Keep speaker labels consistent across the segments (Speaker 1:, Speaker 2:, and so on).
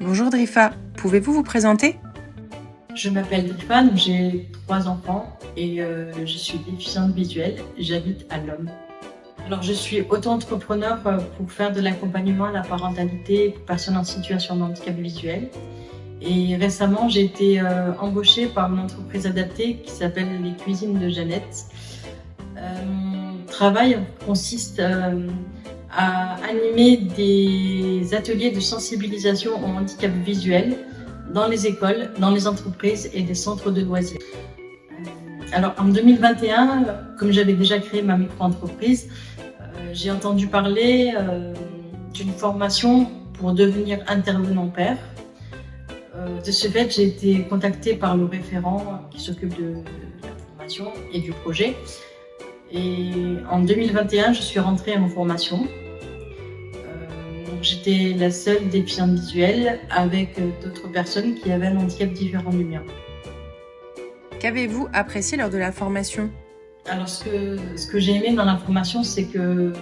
Speaker 1: Bonjour Drifa, pouvez-vous vous présenter?
Speaker 2: Je m'appelle Drifa, j'ai 3 enfants et je suis déficiente visuelle. J'habite à Lomme. Alors je suis auto-entrepreneur pour faire de l'accompagnement à la parentalité pour personnes en situation de handicap visuel. Et récemment, j'ai été embauchée par une entreprise adaptée qui s'appelle les Cuisines de Jeannette. Mon travail consiste à animer des ateliers de sensibilisation au handicap visuel dans les écoles, dans les entreprises et des centres de loisirs. Alors en 2021, comme j'avais déjà créé ma micro-entreprise, j'ai entendu parler d'une formation pour devenir intervenant pair. De ce fait, j'ai été contactée par le référent qui s'occupe de la formation et du projet. Et en 2021, je suis rentrée en formation. J'étais la seule déficiente visuelle avec d'autres personnes qui avaient un handicap différent du mien.
Speaker 1: Qu'avez-vous apprécié lors de la formation?
Speaker 2: Alors ce que j'ai aimé dans la formation, c'est que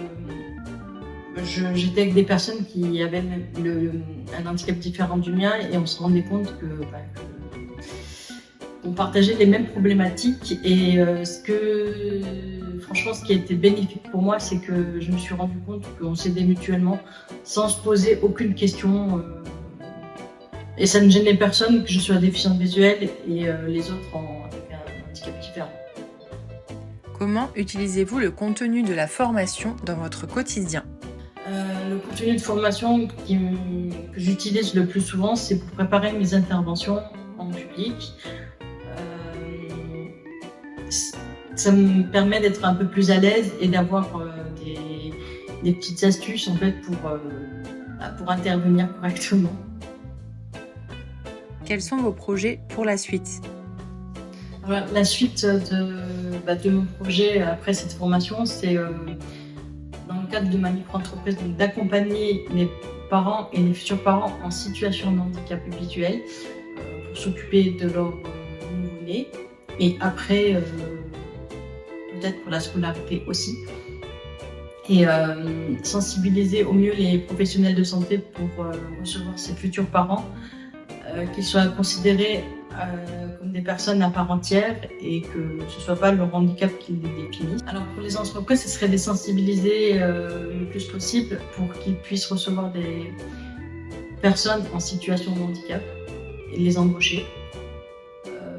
Speaker 2: j'étais avec des personnes qui avaient un handicap différent du mien et on se rendait compte qu'on partageait les mêmes problématiques. Et franchement, ce qui a été bénéfique pour moi, c'est que je me suis rendu compte qu'on s'aidait mutuellement sans se poser aucune question. Et ça ne gênait personne que je sois déficiente visuelle et les autres avec un handicap différent.
Speaker 1: Comment utilisez-vous le contenu de la formation dans votre quotidien?
Speaker 2: Le contenu de formation que j'utilise le plus souvent, c'est pour préparer mes interventions en public. Ça me permet d'être un peu plus à l'aise et d'avoir des petites astuces en fait pour intervenir correctement.
Speaker 1: Quels sont vos projets pour la suite?
Speaker 2: Alors, la suite de mon projet après cette formation, c'est dans le cadre de ma micro-entreprise d'accompagner les parents et les futurs parents en situation de handicap visuel pour s'occuper de leur nouveau-né et après peut-être pour la scolarité aussi, et sensibiliser au mieux les professionnels de santé pour recevoir ces futurs parents, qu'ils soient considérés comme des personnes à part entière et que ce ne soit pas leur handicap qui les définisse. Alors pour les entreprises, ce serait de les sensibiliser le plus possible pour qu'ils puissent recevoir des personnes en situation de handicap et les embaucher.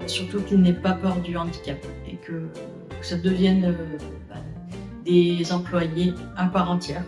Speaker 2: Surtout qu'ils n'aient pas peur du handicap et que ça devienne des employés à part entière.